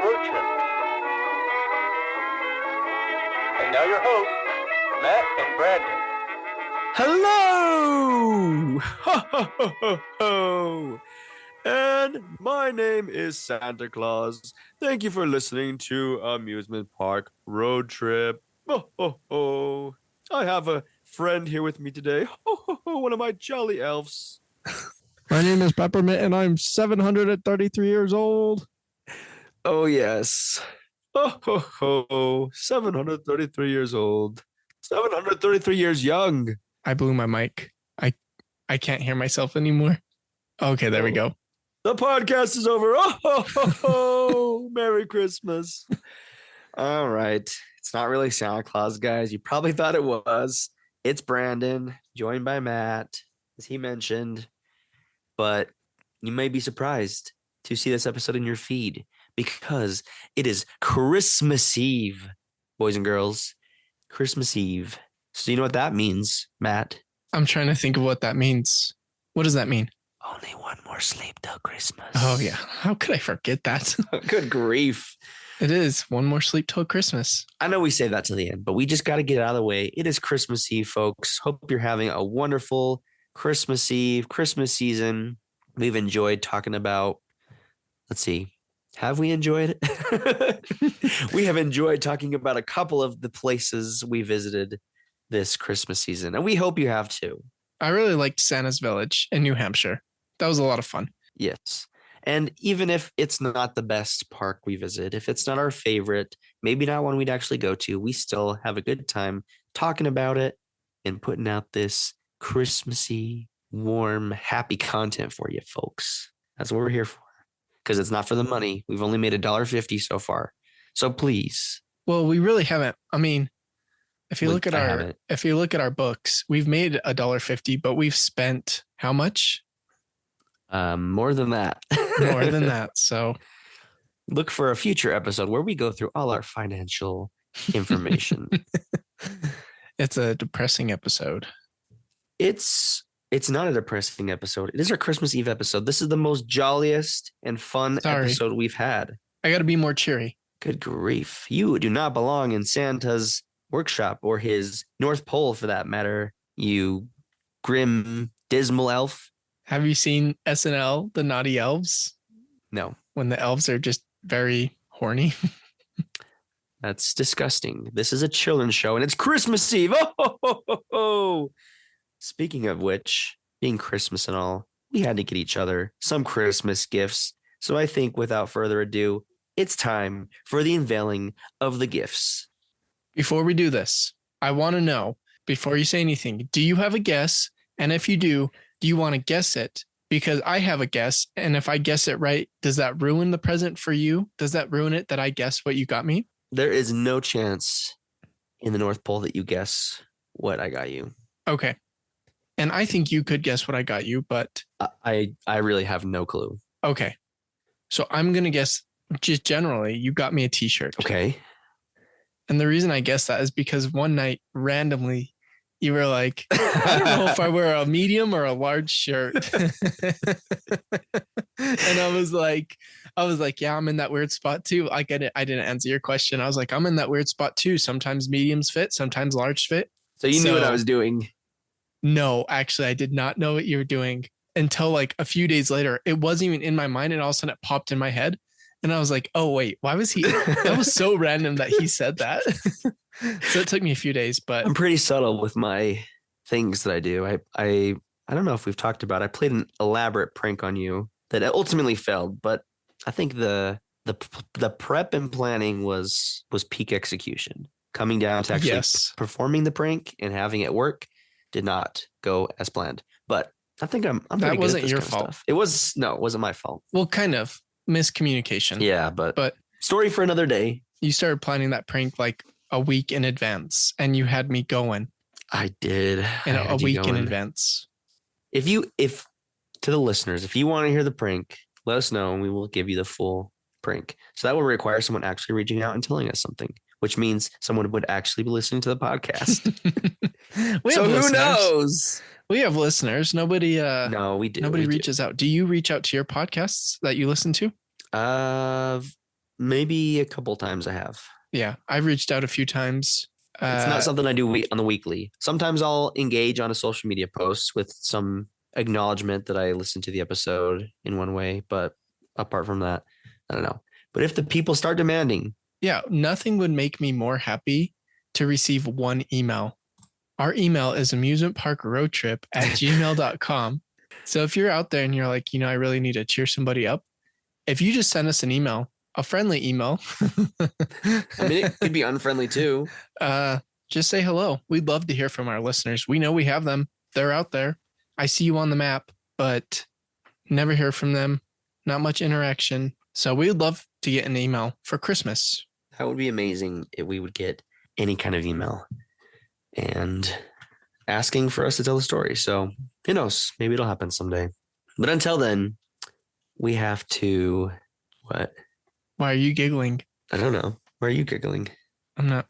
Road Trip. And now your hosts, Matt and Brandon. Hello! Ho, ho, ho, ho, ho. And my name is Santa Claus. Thank you for listening to Amusement Park Road Trip. Ho, ho, ho. I have a friend here with me today. Ho, ho, ho, one of my jolly elves. My name is Peppermint, and I'm 733 years old. Oh, yes. Ho, ho, ho. 733 years old. 733 years young. I blew my mic. I can't hear myself anymore. Okay, there we go. The podcast is over. Oh, ho, ho, ho. Merry Christmas. All right. It's not really Santa Claus, guys. You probably thought it was. It's Brandon, joined by Matt, as he mentioned. But you may be surprised to see this episode in your feed because it is Christmas Eve, boys and girls. Christmas Eve. So you know what that means, Matt? I'm trying to think of what that means. What does that mean? Only one more sleep till Christmas. Oh, yeah. How could I forget that? Good grief. It is. One more sleep till Christmas. I know we say that to the end, but we just got to get it out of the way. It is Christmas Eve, folks. Hope you're having a wonderful Christmas Eve, Christmas season. We've enjoyed talking about, let's see, have we enjoyed it? We have enjoyed talking about a couple of the places we visited this Christmas season, and we hope you have too. I really liked Santa's Village in New Hampshire. That was a lot of fun. Yes. And even if it's not the best park we visit, if it's not our favorite, maybe not one we'd actually go to, we still have a good time talking about it and putting out this Christmassy, warm, happy content for you folks. That's what we're here for. Because it's not for the money. We've only made $1.50 so far. So please. Well, we really haven't. I mean, if you look at our books, we've made $1.50, but we've spent how much? More than that. More than that. So look for a future episode where we go through all our financial information. It's a depressing episode. It's not a depressing episode. It is our Christmas Eve episode. This is the most jolliest and fun episode we've had. I got to be more cheery. Good grief. You do not belong in Santa's workshop or his North Pole for that matter, you grim, dismal elf. Have you seen SNL, The Naughty Elves? No. When the elves are just very horny. That's disgusting. This is a children's show and it's Christmas Eve. Oh, ho, ho, ho, ho. Speaking of which, being Christmas and all, we had to get each other some Christmas gifts. So I think without further ado, it's time for the unveiling of the gifts. Before we do this, I want to know, before you say anything, do you have a guess? And if you do you want to guess it? Because I have a guess. And if I guess it right, does that ruin the present for you? Does that ruin it that I guess what you got me? There is no chance in the North Pole that you guess what I got you. Okay. And I think you could guess what I got you, but I really have no clue. Okay. So I'm going to guess just generally you got me a t-shirt. Okay. And the reason I guess that is because one night randomly you were like, I don't know if I wear a medium or a large shirt. And I was like, yeah, I'm in that weird spot too. I get it. I didn't answer your question. I was like, I'm in that weird spot too. Sometimes mediums fit, sometimes large fit. So you knew what I was doing. No, actually, I did not know what you were doing until like a few days later. It wasn't even in my mind. And all of a sudden it popped in my head. And I was like, oh, wait, why was he? That was so random that he said that. So it took me a few days, but I'm pretty subtle with my things that I do. I don't know if we've talked about it. I played an elaborate prank on you that ultimately failed, but I think the prep and planning was peak execution. Coming down to actually performing the prank and having it work did not go as planned. But I think I'm pretty that wasn't good at this your kind of fault. Stuff. It wasn't my fault. Well, kind of miscommunication. Yeah, but story for another day. You started planning that prank like a week in advance, and you had me going. I did. And a week in advance. If to the listeners, if you want to hear the prank, let us know and we will give you the full prank. So that will require someone actually reaching out and telling us something, which means someone would actually be listening to the podcast. So who knows? We have listeners. Nobody. No, we do. Nobody reaches out. Do you reach out to your podcasts that you listen to? maybe a couple times I have. Yeah, I've reached out a few times. It's not something I do on the weekly. Sometimes I'll engage on a social media post with some acknowledgement that I listened to the episode in one way, but apart from that, I don't know. But if the people start demanding, Yeah, nothing would make me more happy to receive one email. Our email is amusementparkroadtrip@gmail.com. So if you're out there and you're like, I really need to cheer somebody up, if you just send us an email, a friendly email, I mean, it could be unfriendly too. just say hello. We'd love to hear from our listeners. We know we have them. They're out there. I see you on the map, but never hear from them. Not much interaction. So we'd love to get an email for Christmas. That would be amazing if we would get any kind of email and asking for us to tell the story. So who knows? Maybe it'll happen someday. But until then, we have to what? Why are you giggling? I don't know. Why are you giggling? I'm not.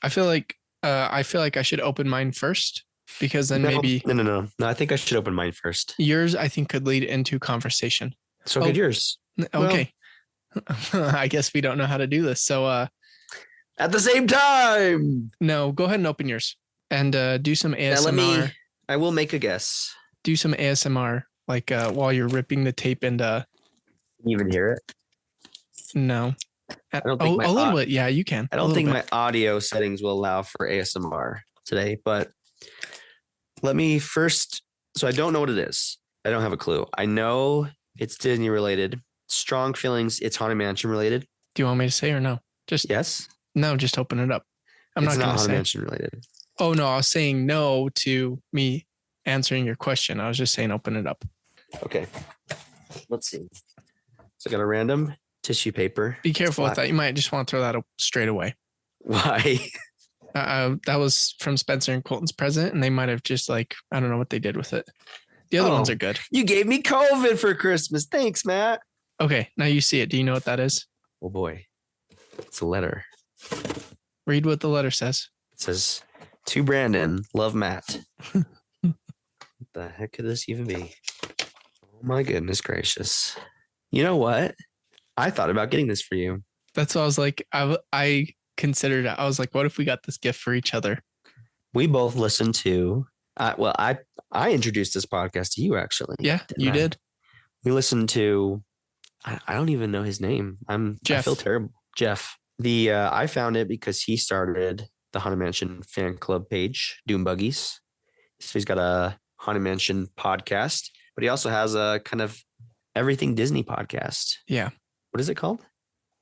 I feel like I should open mine first because then No, maybe No. I think I should open mine first. yours I think could lead into conversation. So could yours. Okay. I guess we don't know how to do this. So At the same time. no, go ahead and open yours and do some ASMR. Now I will make a guess. Do some ASMR like while you're ripping the tape and Can you even hear it? no. I don't think a little bit. Yeah, you can. I don't think my audio settings will allow for ASMR today, but let me first. So I don't know what it is. I don't have a clue. I know it's Disney related. Strong feelings. It's Haunted Mansion related. Do you want me to say or no? Just Yes. no, just open it up. I'm It's not going to Haunted say. Mansion related. Oh no, I was saying no to me answering your question. I was just saying open it up. Okay. Let's see. So I got a random tissue paper. Be careful with Slap. that. You might just want to throw that straight away. Why? That was from Spencer and Colton's present, and they might have just I don't know what they did with it. The other ones Oh. are good. You gave me COVID for Christmas. Thanks, Matt. Okay, now you see it. Do you know what that is? Oh boy. It's a letter. Read what the letter says. It says, to Brandon, love Matt. What the heck could this even be? Oh my goodness gracious. You know what? I thought about getting this for you. That's what I was like. I considered it. I was like, what if we got this gift for each other? We both listened to, I introduced this podcast to you actually. Yeah, didn't you I? did. We listened to, I don't even know his name. I Jeff. feel terrible. Jeff. I found it because he started the Haunted Mansion fan club page, Doom Buggies. So he's got a Haunted Mansion podcast, but he also has a kind of everything Disney podcast. Yeah. What is it called?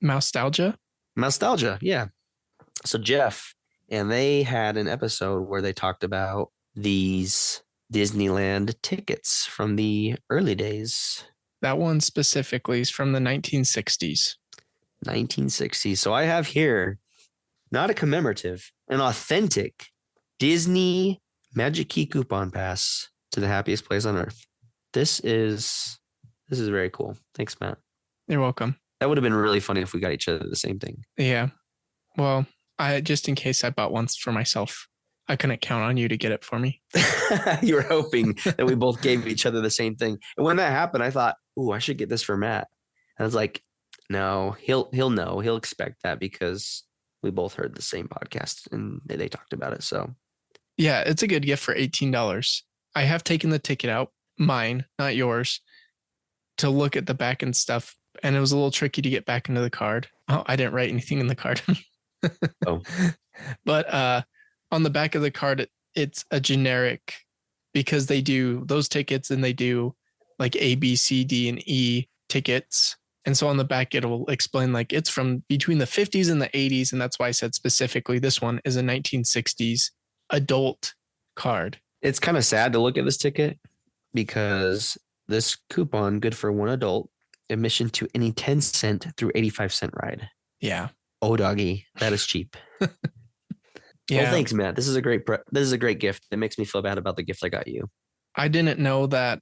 Nostalgia. Nostalgia. Yeah. So Jeff and they had an episode where they talked about these Disneyland tickets from the early days, That one specifically is from the 1960s. 1960s. So I have here not a commemorative, an authentic Disney Magic Key coupon pass to the happiest place on earth. This is very cool. Thanks, Matt. You're welcome. That would have been really funny if we got each other the same thing. Yeah. Well, I just in case I bought once for myself, I couldn't count on you to get it for me. You were hoping that we both gave each other the same thing. And when that happened, I thought, "Ooh, I should get this for Matt." And I was like, "No, he'll know. He'll expect that because we both heard the same podcast and they talked about it." So Yeah, it's a good gift for $18. I have taken the ticket out, mine, not yours, to look at the back and stuff. And it was a little tricky to get back into the card. Oh, I didn't write anything in the card. Oh. But on the back of the card, it's a generic because they do those tickets and they do like A, B, C, D, and E tickets. And so on the back, it'll explain like it's from between the 50s and the 80s. And that's why I said specifically this one is a 1960s adult card. it's kind of sad to look at this ticket because this coupon good for one adult, admission to any 10-cent through 85-cent ride. Yeah. Oh, doggy, that is cheap. Yeah. Well, thanks, Matt. This is a great gift. It makes me feel bad about the gift I got you. I didn't know that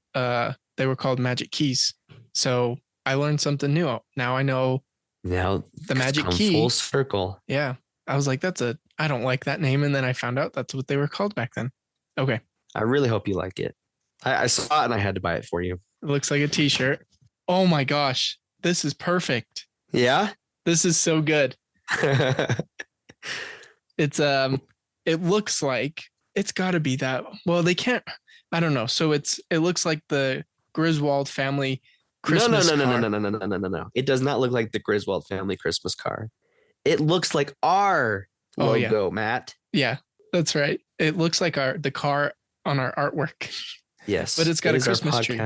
they were called magic keys. So I learned something new. Now I know Now the magic come key. full circle. Yeah. I was like, I don't like that name. And then I found out that's what they were called back then. Okay. I really hope you like it. I saw it and I had to buy it for you. It looks like a t-shirt. Oh my gosh. This is perfect. Yeah. This is so good. It's it looks like it's got to be that. Well, they can't. I don't know. So it looks like the Griswold family Christmas no, car. no. It does not look like the Griswold family Christmas car. It looks like our logo, Matt. Yeah, that's right. It looks like the car on our artwork. Yes, but it's got a Christmas tree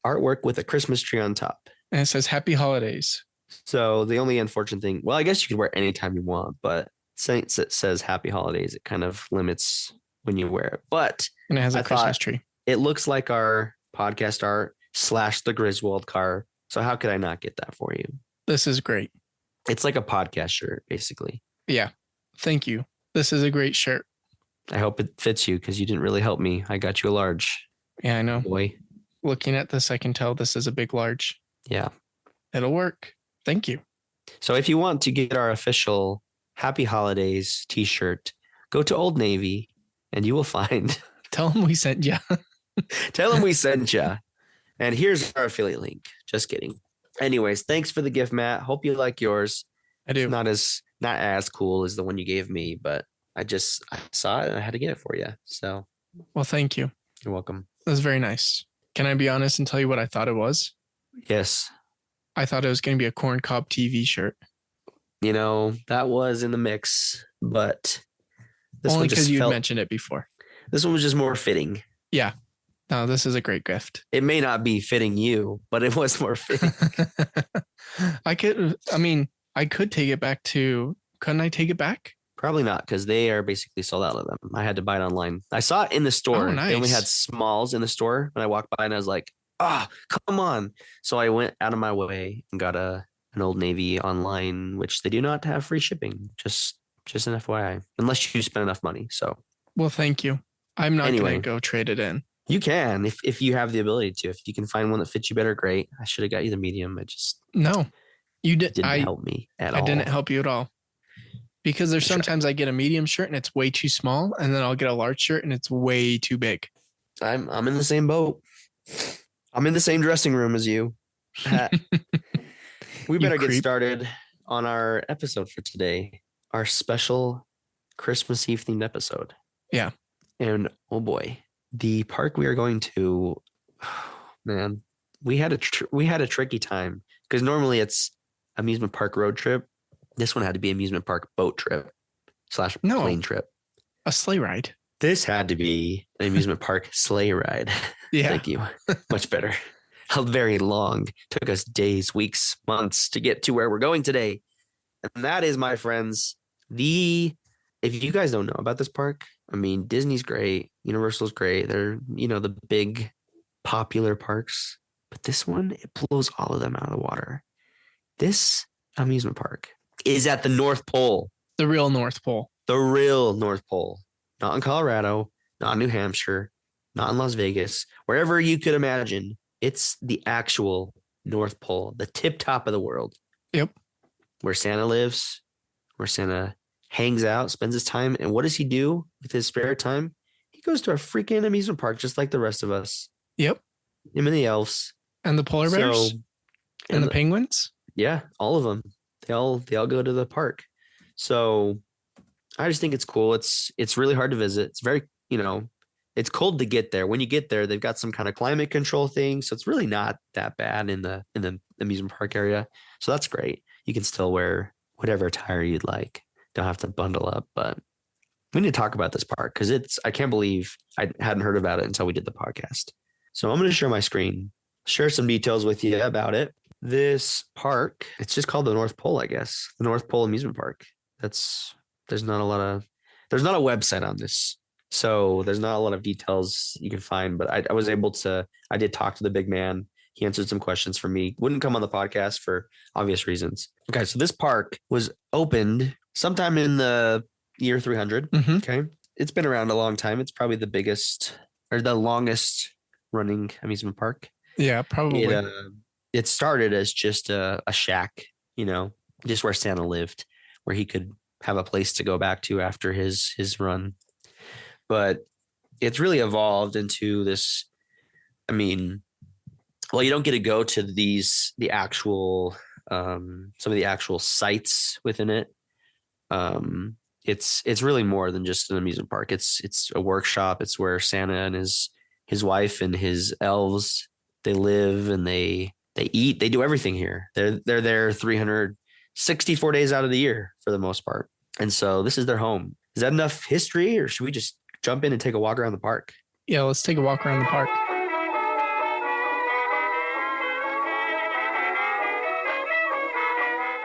artwork with a Christmas tree on top, and it says "Happy Holidays." So the only unfortunate thing, well, I guess you could wear it anytime you want, but since it says Happy Holidays, it kind of limits when you wear it. But and it has a Christmas tree. It looks like our podcast art / the Griswold car. So how could I not get that for you? This is great. It's like a podcast shirt, basically. Yeah. Thank you. This is a great shirt. I hope it fits you because you didn't really help me. I got you a large. Yeah, I know. Boy. Looking at this, I can tell this is a big large. Yeah. It'll work. Thank you. So if you want to get our official Happy Holidays t-shirt, go to Old Navy and you will find. Tell them we sent you. Tell them we sent you. And here's our affiliate link. Just kidding. Anyways, thanks for the gift, Matt. Hope you like yours. I do. It's not as cool as the one you gave me, but I saw it and I had to get it for you. So, well, thank you. You're welcome. That was very nice. Can I be honest and tell you what I thought it was? Yes. I thought it was going to be a Corn Cob TV shirt. You know, that was in the mix, but this only because you mentioned it before. This one was just more fitting. Yeah. No, this is a great gift. It may not be fitting you, but it was more fitting. I could take it back to, couldn't I take it back? Probably not, because they are basically sold out of them. I had to buy it online. I saw it in the store. Oh, nice. They only had smalls in the store. And I walked by and I was like, come on. So I went out of my way and got an Old Navy online, which they do not have free shipping. Just an FYI, unless you spend enough money. So, well, thank you. I'm not going to go trade it in. You can, if you have the ability to. If you can find one that fits you better, great. I should have got you the medium. No, you didn't help me at all. I didn't help you at all. Because there's sometimes I get a medium shirt and it's way too small, and then I'll get a large shirt and it's way too big. I'm in the same boat. I'm in the same dressing room as you. We better get started on our episode for today. Our special Christmas Eve themed episode. Yeah. And oh boy, the park we are going to, man, we had a tricky time because normally it's amusement park road trip. This one had to be amusement park boat trip / plane trip. A sleigh ride. This had to be an amusement park sleigh ride. Yeah. Thank you. Much better. How very long. Took us days, weeks, months to get to where we're going today. And that is, my friends, if you guys don't know about this park, I mean, Disney's great. Universal's great. They're, the big popular parks. But this one, it blows all of them out of the water. This amusement park is at the North Pole. The real North Pole. The real North Pole. Not in Colorado, not in New Hampshire, not in Las Vegas. Wherever you could imagine, it's the actual North Pole, the tip top of the world. Yep. Where Santa lives, where Santa hangs out, spends his time. And what does he do with his spare time? He goes to a freaking amusement park just like the rest of us. Yep. Him and the elves. And the polar bears. And the penguins. Yeah, all of them. They all go to the park. So I just think it's cool. It's really hard to visit. It's very, it's cold to get there. When you get there, they've got some kind of climate control thing. So it's really not that bad in the amusement park area. So that's great. You can still wear whatever attire you'd like. Don't have to bundle up, but we need to talk about this park because I can't believe I hadn't heard about it until we did the podcast. So I'm going to share my screen, share some details with you about it. This park, it's just called the North Pole, I guess. The North Pole Amusement Park. There's not a website on this. So there's not a lot of details you can find, but I did talk to the big man. He answered some questions for me. Wouldn't come on the podcast for obvious reasons. Okay, so this park was opened sometime in the year 300. Mm-hmm. Okay. It's been around a long time. It's probably the biggest or the longest running amusement park. Yeah, probably. It started as just a shack, just where Santa lived, where he could have a place to go back to after his run. But it's really evolved into this. I mean, well, you don't get to go to the actual some of the actual sites within it. It's really more than just an amusement park. It's a workshop. It's where Santa and his wife and his elves, they live and they eat. They do everything here. They're there 364 days out of the year for the most part. And so this is their home. Is that enough history, or should we just jump in and take a walk around the park? Yeah, let's take a walk around the park.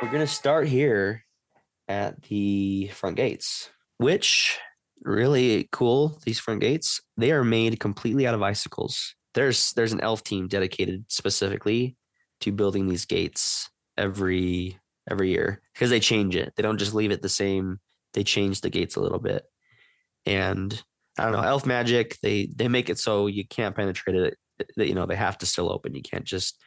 We're going to start here at the front gates, which really cool. These front gates, they are made completely out of icicles. There's an elf team dedicated specifically to building these gates every year because they change it. They don't just leave it the same. They change the gates a little bit. And I don't know, elf magic, they make it so you can't penetrate it. They have to still open. You can't just,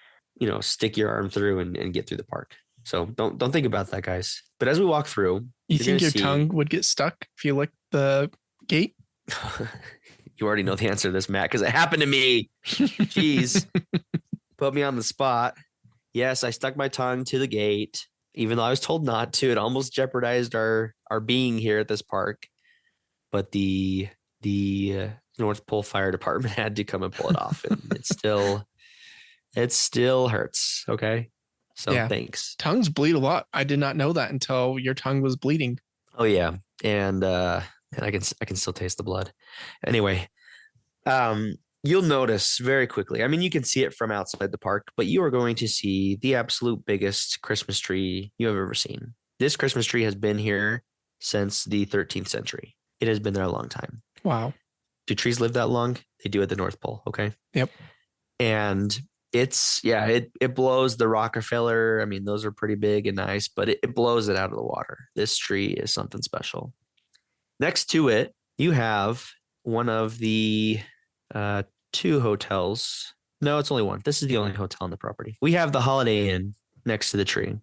stick your arm through and get through the park. So don't think about that, guys. But as we walk through, you think your tongue would get stuck if you licked the gate? You already know the answer to this, Matt, because it happened to me. Jeez. Put me on the spot. Yes, I stuck my tongue to the gate, even though I was told not to. It almost jeopardized our being here at this park. But the North Pole Fire Department had to come and pull it off. And it still hurts. Okay. So yeah. Thanks. Tongues bleed a lot. I did not know that until your tongue was bleeding. Oh yeah. And I can still taste the blood. Anyway, you'll notice very quickly. I mean, you can see it from outside the park, but you are going to see the absolute biggest Christmas tree you have ever seen. This Christmas tree has been here since the 13th century. It has been there a long time. Wow. Do trees live that long? They do at the North Pole. Okay. Yep. And it blows the Rockefeller. I mean, those are pretty big and nice, but it blows it out of the water. This tree is something special. Next to it, you have one of the two hotels. No, it's only one. This is the only hotel on the property. We have the Holiday Inn next to the tree.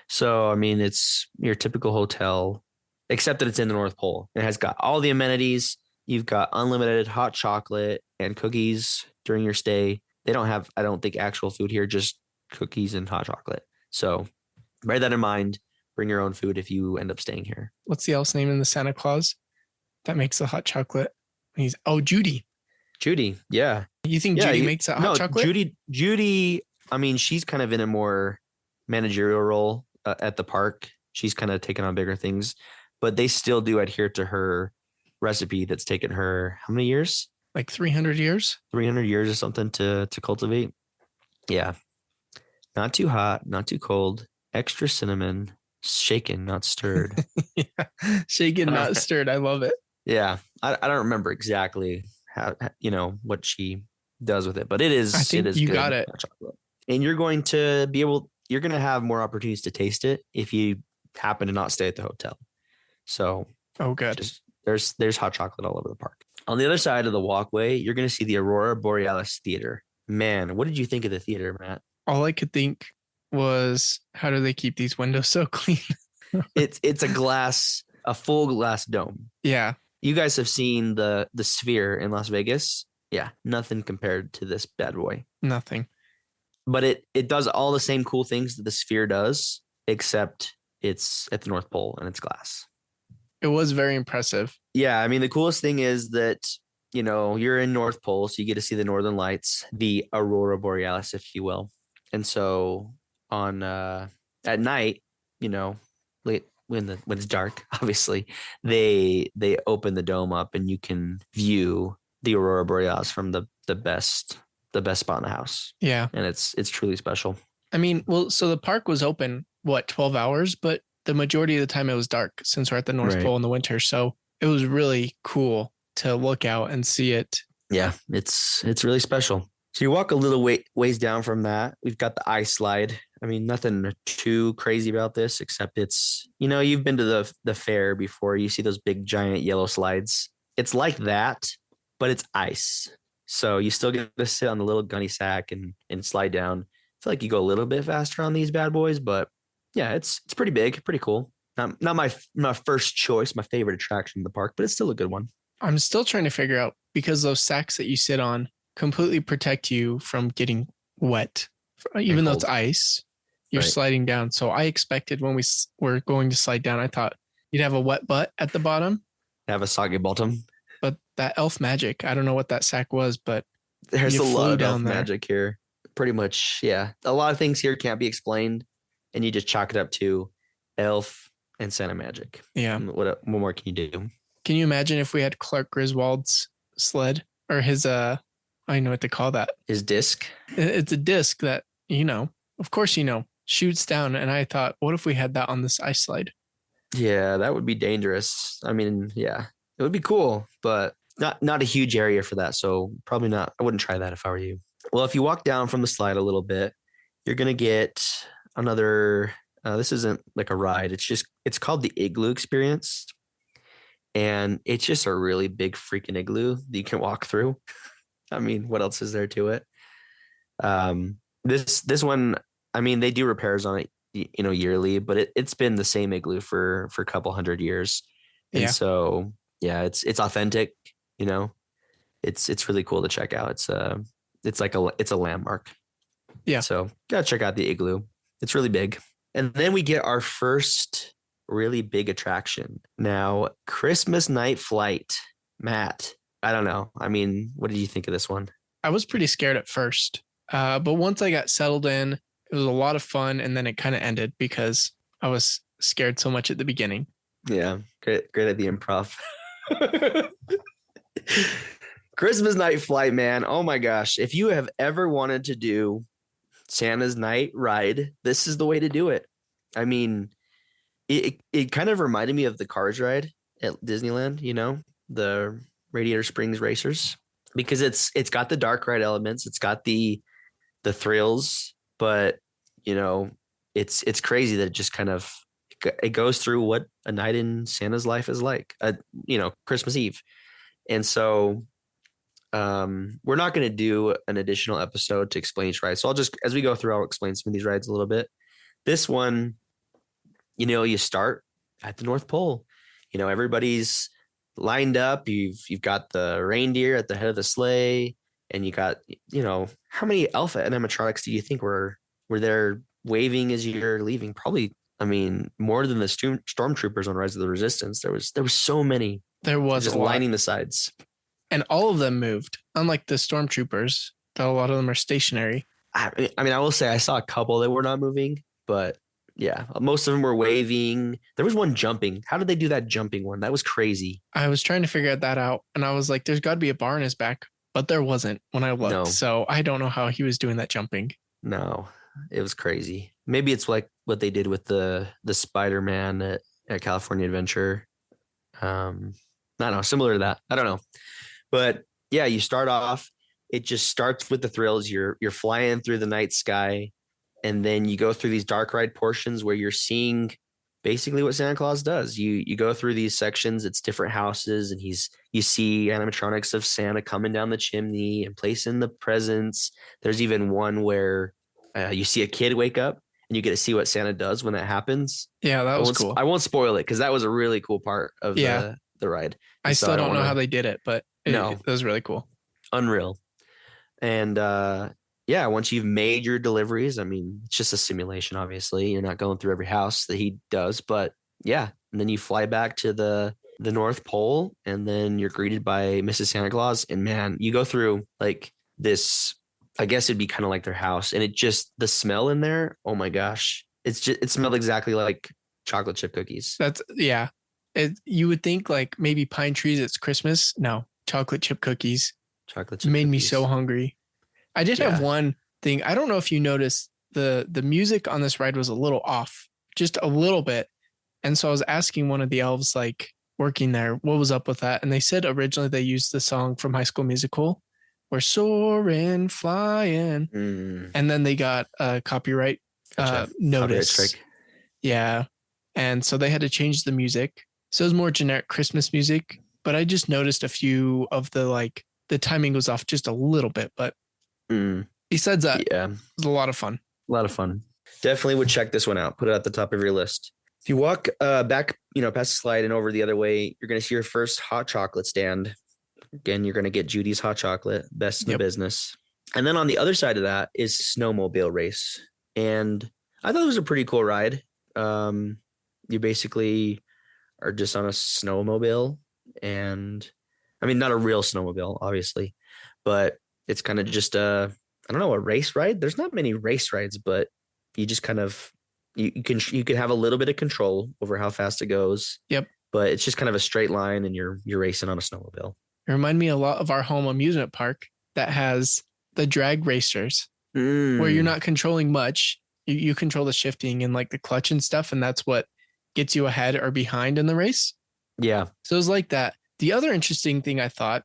So, I mean, it's your typical hotel, except that it's in the North Pole. It has got all the amenities. You've got unlimited hot chocolate and cookies during your stay. They don't have, I don't think, actual food here, just cookies and hot chocolate. So bear that in mind. Bring your own food if you end up staying here. What's the elf's name in the Santa Claus that makes the hot chocolate? Judy. Judy, yeah. You think Judy makes that hot chocolate? Judy, I mean, she's kind of in a more managerial role at the park. She's kind of taken on bigger things, but they still do adhere to her recipe that's taken her how many years? Like 300 years? 300 years or something to cultivate. Yeah. Not too hot, not too cold, extra cinnamon, shaken, not stirred. Yeah. Shaken, not stirred. I love it. Yeah. I don't remember exactly how, what she does with it, but it is. I think you got it. Chocolate. And you're going to you're going to have more opportunities to taste it if you happen to not stay at the hotel. So, good. There's hot chocolate all over the park. On the other side of the walkway, you're going to see the Aurora Borealis Theater. Man, what did you think of the theater, Matt? All I could think was, how do they keep these windows so clean? It's a full glass dome. Yeah. You guys have seen the Sphere in Las Vegas. Yeah, nothing compared to this bad boy. Nothing. But it does all the same cool things that the Sphere does, except it's at the North Pole and it's glass. It was very impressive. Yeah, I mean, the coolest thing is that, you're in North Pole, so you get to see the northern lights, the Aurora Borealis, if you will. And so on at night, late when it's dark, obviously, they open the dome up and you can view the Aurora Borealis from the best spot in the house. Yeah. And it's truly special. I mean, so the park was open, 12 hours, but the majority of the time it was dark since we're at the North Pole in the winter. So it was really cool to look out and see it. Yeah, it's really special. So you walk a little ways down from that. We've got the ice slide. I mean, nothing too crazy about this, except it's, you've been to the fair before. You see those big giant yellow slides. It's like that, but it's ice. So you still get to sit on the little gunny sack and slide down. I feel like you go a little bit faster on these bad boys, but yeah, it's pretty big, pretty cool. Not my first choice, my favorite attraction in the park, but it's still a good one. I'm still trying to figure out, because those sacks that you sit on completely protect you from getting wet, even though it's ice. you're Right. sliding down. So I expected when were going to slide down, I thought you'd have a wet butt at the bottom, Have a soggy bottom. but that elf magic, I don't know what that sack was, but There's You a lot flew of elf down there. magic here. Pretty much, yeah. A lot of things here can't be explained, and you just chalk it up to elf and Santa magic. yeah. What more can you do? Can you imagine if we had Clark Griswold's sled or his I don't know what to call that. His disc. It's a disc that, of course, shoots down. And I thought, what if we had that on this ice slide? Yeah, that would be dangerous. I mean, yeah, it would be cool, but not a huge area for that. So probably not. I wouldn't try that if I were you. Well, if you walk down from the slide a little bit, you're gonna get another. This isn't like a ride. It's called the Igloo Experience, and it's just a really big freaking igloo that you can walk through. I mean, what else is there to it? This one, I mean, they do repairs on it, yearly, but it's been the same igloo for a couple hundred years, and Yeah. so yeah, it's authentic. It's really cool to check out. It's a landmark. Yeah. So gotta check out the igloo. It's really big. And then we get our first really big attraction. Now, Christmas night flight. Matt, I don't know. I mean, what did you think of this one? I was pretty scared at first. But once I got settled in, it was a lot of fun. And then it kind of ended because I was scared so much at the beginning. Yeah, great at the improv. Christmas night flight, man. Oh my gosh. If you have ever wanted to do Santa's night ride, this is the way to do it. I mean, it kind of reminded me of the Cars ride at Disneyland, the Radiator Springs Racers, because it's got the dark ride elements, it's got the thrills, but it's crazy that it just kind of it goes through what a night in Santa's life is like, Christmas Eve. And so we're not going to do an additional episode to explain each ride. So I'll just, as we go through, I'll explain some of these rides a little bit. This one, you start at the North Pole. Everybody's lined up. You've got the reindeer at the head of the sleigh, and you got, how many elf animatronics do you think were there waving as you're leaving? Probably, I mean, more than the stormtroopers on Rise of the Resistance. There was so many. There was Just a lot. lining the sides. And all of them moved, unlike the stormtroopers. A lot of them are stationary. I mean, I will say I saw a couple that were not moving, but yeah, most of them were waving. There was one jumping. How did they do that jumping one? That was crazy. I was trying to figure that out. And I was like, there's got to be a bar in his back. But there wasn't when I looked. No. So I don't know how he was doing that jumping. No, it was crazy. Maybe it's like what they did with the Spider-Man at California Adventure. I don't know, similar to that. I don't know. But yeah, you start off, it just starts with the thrills. You're flying through the night sky, and then you go through these dark ride portions where you're seeing basically what Santa Claus does. You go through these sections, it's different houses, and you see animatronics of Santa coming down the chimney and placing the presents. There's even one where you see a kid wake up and you get to see what Santa does when that happens. Yeah, that was cool. I won't spoil it because that was a really cool part of the ride. I So still don't know wanna- how they did it, but it was really cool. Unreal. And yeah, once you've made your deliveries, I mean, it's just a simulation, obviously. You're not going through every house that he does, but yeah. And then you fly back to the North Pole, and then you're greeted by Mrs. Santa Claus. And man, you go through like this, I guess it'd be kind of like their house. And it just, the smell in there, oh my gosh. It smelled exactly like chocolate chip cookies. You would think like maybe pine trees, it's Christmas. No, chocolate chip cookies. Chocolate It chip made me cookies. so hungry. I did have Yeah. one thing. I don't know if you noticed the music on this ride was a little off, just a little bit. And so I was asking one of the elves, like working there, what was up with that? And they said originally they used the song from High School Musical, "We're soaring, flying," and then they got a copyright Gotcha. notice. Copyright strike. Yeah, and so they had to change the music. So it was more generic Christmas music. But I just noticed a few of the timing was off just a little bit, but besides that, Yeah. it was a lot of fun. A lot of fun. Definitely would check this one out. Put it at the top of your list. If you walk back, past the slide and over the other way, you're going to see your first hot chocolate stand. Again, you're going to get Judy's hot chocolate, best in the Yep. business. And then on the other side of that is snowmobile race. And I thought it was a pretty cool ride. You basically are just on a snowmobile, and I mean, not a real snowmobile, obviously, but it's kind of just I don't know, a race ride. There's not many race rides, but you just kind of you can have a little bit of control over how fast it goes. Yep. But it's just kind of a straight line, and you're racing on a snowmobile. It reminded me a lot of our home amusement park that has the drag racers where you're not controlling much. You control the shifting and like the clutch and stuff, and that's what gets you ahead or behind in the race. Yeah. So it was like that. The other interesting thing I thought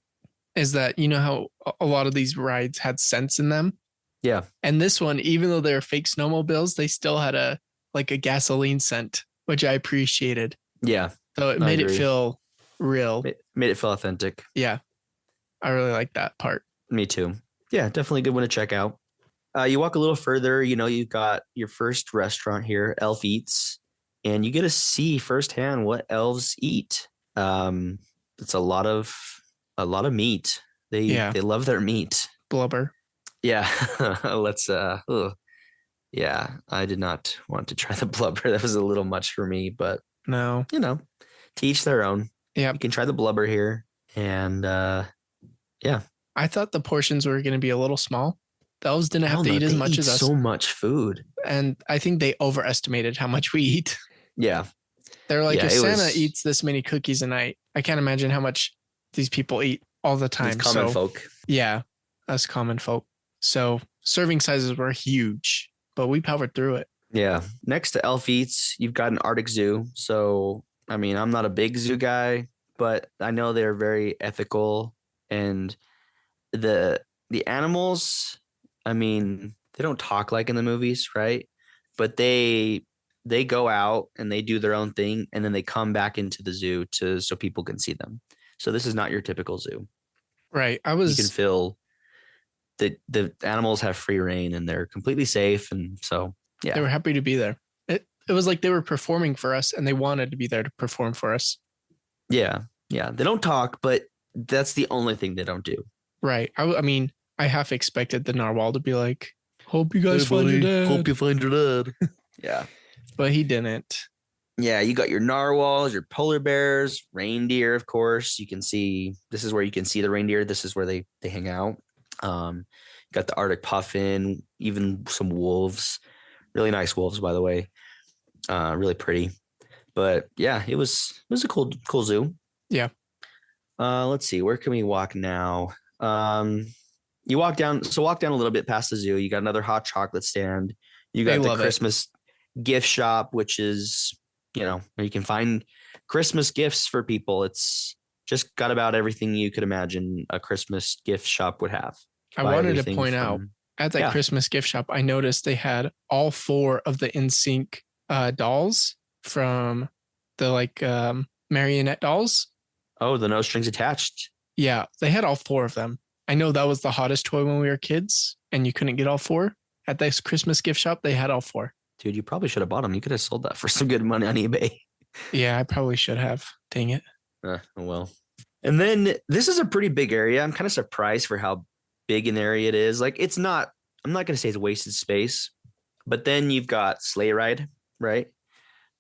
is that, you know how a lot of these rides had scents in them? Yeah. And this one, even though they're fake snowmobiles, they still had a gasoline scent, which I appreciated. Yeah. So it made it feel real. Made it feel authentic. Yeah. I really like that part. Me too. Yeah, definitely a good one to check out. You walk a little further, you've got your first restaurant here, Elf Eats, and you get to see firsthand what elves eat. It's a lot of meat. They love their meat. Blubber. Yeah. Yeah, I did not want to try the blubber. That was a little much for me, but no, to each their own. Yeah. You can try the blubber here. And yeah. I thought the portions were going to be a little small. The elves didn't have to eat as much as us. So much food. And I think they overestimated how much we eat. Yeah. They're like, if Santa eats this many cookies a night, I can't imagine how much these people eat all the time. These common folk. Yeah, us common folk. So serving sizes were huge, but we powered through it. Yeah. Next to Elf Eats, you've got an Arctic Zoo. So, I mean, I'm not a big zoo guy, but I know they're very ethical, and the animals, I mean, they don't talk like in the movies, right? But they go out and they do their own thing, and then they come back into the zoo so people can see them. So this is not your typical zoo. Right. You can feel the animals have free reign, and they're completely safe, and so yeah. They were happy to be there. It was like they were performing for us, and they wanted to be there to perform for us. Yeah. Yeah. They don't talk, but that's the only thing they don't do. Right. I mean, I half expected the narwhal to be like, hope you guys find your dad. Hope you find your dad. Yeah. But he didn't. Yeah, you got your narwhals, your polar bears, reindeer, of course. You can see, this is where you can see the reindeer. This is where they hang out. Got the Arctic puffin, even some wolves. Really nice wolves, by the way. Really pretty. But yeah, it was a cool zoo. Yeah. Let's see, where can we walk now? You walk down a little bit past the zoo. You got another hot chocolate stand. You got the Christmas gift shop, which is, where you can find Christmas gifts for people. It's just got about everything you could imagine a Christmas gift shop would have. I wanted to point out at that Christmas gift shop, I noticed they had all 4 of the NSYNC dolls from the marionette dolls. Oh, the No Strings Attached. Yeah, they had all 4 of them. I know that was the hottest toy when we were kids, and you couldn't get all 4. At this Christmas gift shop, they had all 4. Dude, you probably should have bought them. You could have sold that for some good money on eBay. Yeah, I probably should have. Dang it. Oh, well. And then this is a pretty big area. I'm kind of surprised for how big an area it is. Like, I'm not going to say it's wasted space, but then you've got Sleigh Ride, right?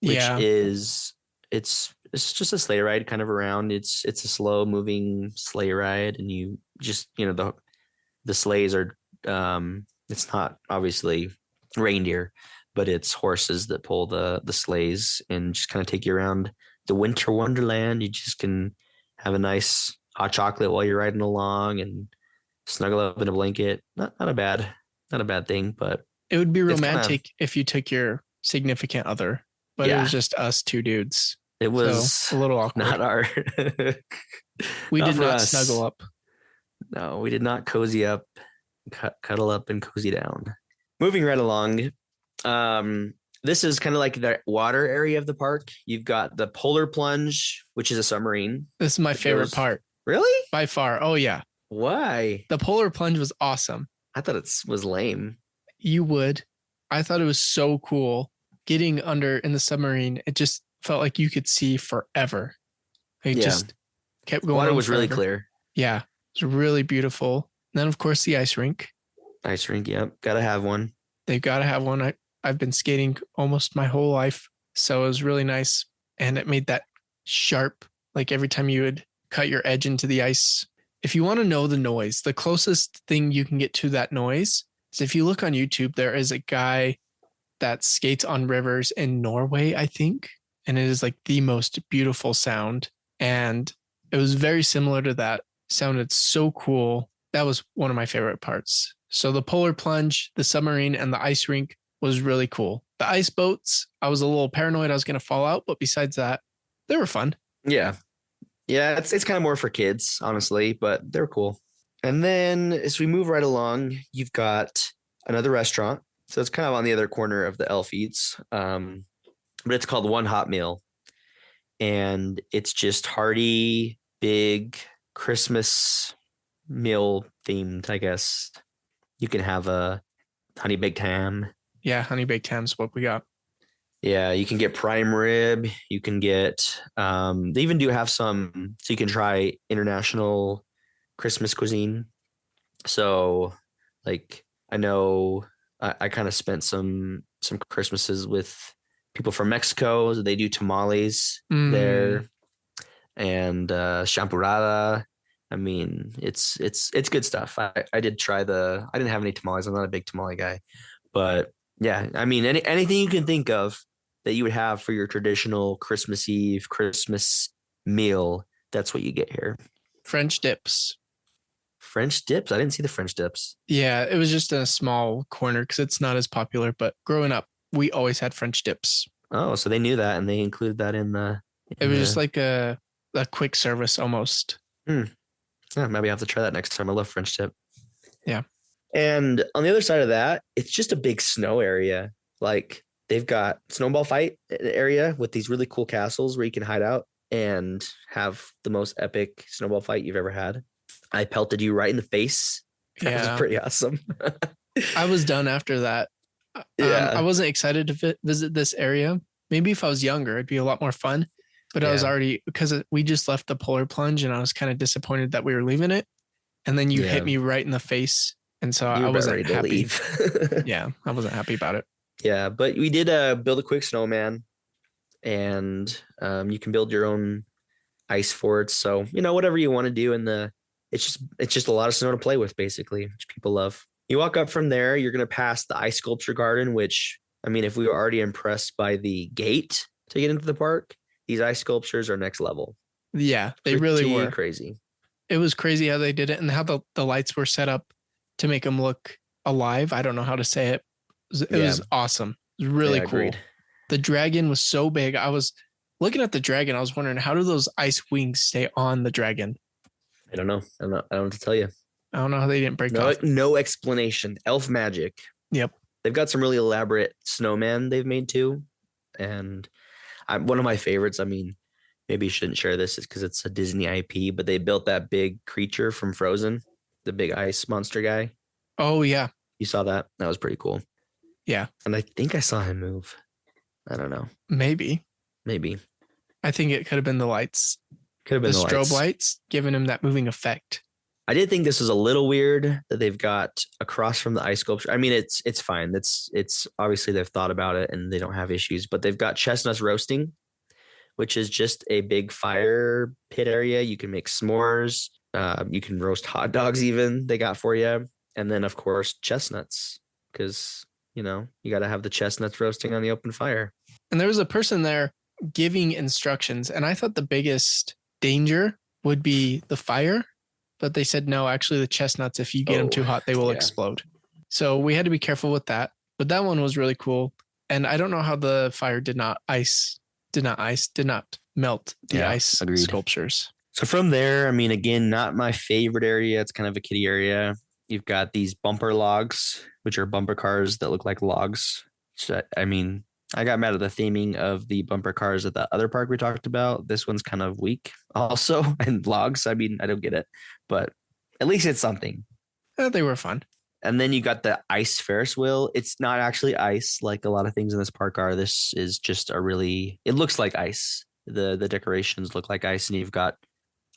Which is, it's just a sleigh ride kind of around. It's a slow moving sleigh ride, and you just, the sleighs are, it's not obviously reindeer, but it's horses that pull the sleighs and just kind of take you around the winter wonderland. You just can have a nice hot chocolate while you're riding along and snuggle up in a blanket. Not a bad thing, but it would be romantic if you took your significant other, but it was just us 2 dudes. It was so, a little awkward. Not our. We did not snuggle up. No, we did not cozy up, cuddle up, and cozy down. Moving right along. This is kind of like the water area of the park. You've got the Polar Plunge, which is a submarine. This is my favorite part. Really? By far. Oh, yeah. Why? The Polar Plunge was awesome. I thought it was lame. You would. I thought it was so cool. Getting under in the submarine, it just felt like you could see forever. It just kept going. Water was really clear. Yeah. It was really beautiful. And then, of course, the ice rink. Ice rink, yep. Gotta have one. They've got to have one. I've been skating almost my whole life. So it was really nice. And it made that sharp, like every time you would cut your edge into the ice. If you want to know the noise, the closest thing you can get to that noise is if you look on YouTube, there is a guy that skates on rivers in Norway, I think. And it is like the most beautiful sound. And it was very similar to that. Sounded so cool. That was one of my favorite parts. So the polar plunge, the submarine, and the ice rink was really cool. The ice boats, I was a little paranoid I was going to fall out, but besides that, they were fun. Yeah. Yeah, it's kind of more for kids, honestly, but they're cool. And then as we move right along, you've got another restaurant. So it's kind of on the other corner of the Elf Eats. But it's called One Hot Meal. And it's just hearty, big Christmas meal themed, I guess. You can have a honey baked ham. Yeah, honey baked ham's what we got. Yeah, you can get prime rib. You can get, they even do have some, so you can try international Christmas cuisine. So, like, I know I kind of spent some Christmases with people from Mexico. They do tamales there, and champurrada. I mean, it's good stuff. I did try I didn't have any tamales. I'm not a big tamale guy, but yeah, I mean, anything you can think of that you would have for your traditional Christmas Eve, Christmas meal, that's what you get here. French dips. French dips? I didn't see the French dips. Yeah, it was just in a small corner because it's not as popular. But growing up, we always had French dips. Oh, so they knew that and they included that in the. It was just like a quick service almost. Yeah, maybe I have to try that next time. I love French dip. Yeah. And on the other side of that, it's just a big snow area. Like they've got snowball fight area with these really cool castles where you can hide out and have the most epic snowball fight you've ever had. I pelted you right in the face. That was pretty awesome. I was done after that. Yeah. I wasn't excited to visit this area. Maybe if I was younger, it'd be a lot more fun. But I was already, because we just left the polar plunge and I was kind of disappointed that we were leaving it. And then you hit me right in the face. And so I wasn't happy. Yeah, I wasn't happy about it. Yeah, but we did build a quick snowman, and you can build your own ice forts. So, whatever you want to do it's just a lot of snow to play with, basically, which people love. You walk up from there, you're going to pass the ice sculpture garden, which, I mean, if we were already impressed by the gate to get into the park, these ice sculptures are next level. Yeah, they really were crazy. It was crazy how they did it and how the lights were set up to make them look alive. I don't know how to say it. It was awesome. It was really cool. Agreed. The dragon was so big. I was looking at the dragon. I was wondering, how do those ice wings stay on the dragon? I don't know. I don't know what to tell you. I don't know how they didn't break off. No explanation. Elf magic. Yep. They've got some really elaborate snowman they've made too. And one of my favorites, I mean, maybe you shouldn't share this because it's a Disney IP, but they built that big creature from Frozen, the big ice monster guy. Oh, yeah. You saw that? That was pretty cool. Yeah. And I think I saw him move. I don't know. Maybe. I think it could have been the lights. Could have been the strobe lights giving him that moving effect. I did think this was a little weird that they've got across from the ice sculpture. I mean, it's fine. It's obviously they've thought about it and they don't have issues, but they've got chestnuts roasting, which is just a big fire pit area. You can make s'mores. You can roast hot dogs even they got for you. And then, of course, chestnuts, because, you got to have the chestnuts roasting on the open fire. And there was a person there giving instructions. And I thought the biggest danger would be the fire. But they said, no, actually, the chestnuts, if you get them too hot, they will explode. So we had to be careful with that. But that one was really cool. And I don't know how the fire did not melt the ice sculptures. So from there, I mean, again, not my favorite area. It's kind of a kiddie area. You've got these bumper logs, which are bumper cars that look like logs. So, I mean, I got mad at the theming of the bumper cars at the other park we talked about. This one's kind of weak also. And logs, I mean, I don't get it. But at least it's something. They were fun. And then you got the ice Ferris wheel. It's not actually ice like a lot of things in this park are. This is just it looks like ice. The decorations look like ice, and you've got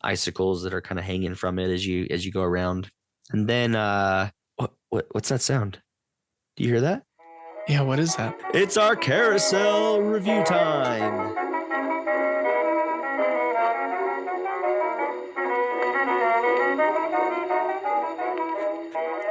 icicles that are kind of hanging from it as you go around. And then what's that sound? Do you hear that? Yeah, what is that? It's our carousel review time.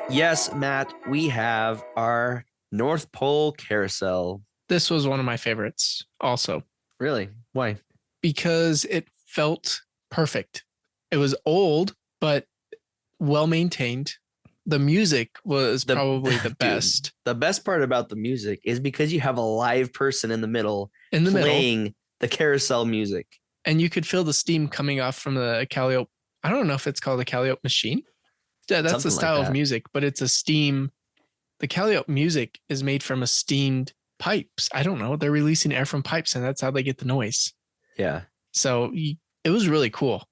Yes, Matt, we have our North Pole carousel. This was one of my favorites also Really? Why? because it felt perfect. It was old, but well maintained. The music was probably the Dude, best the best part about the music is because you have a live person in the middle in the middle, playing the carousel music. and you could feel the steam coming off from the Calliope. I don't know if it's called a Calliope machine. Yeah, that's the Something like style of that. music, but it's a steam. The Calliope music is made from a steamed pipes. I don't know. They're releasing air from pipes, and that's how they get the noise. Yeah, So it was really cool.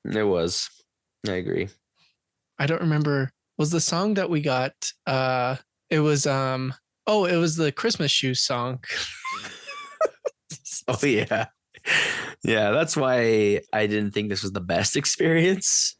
it was. I agree. I don't remember. Was the song that we got? It was it was the Christmas Shoes song. Oh yeah. Yeah, that's why I didn't think this was the best experience.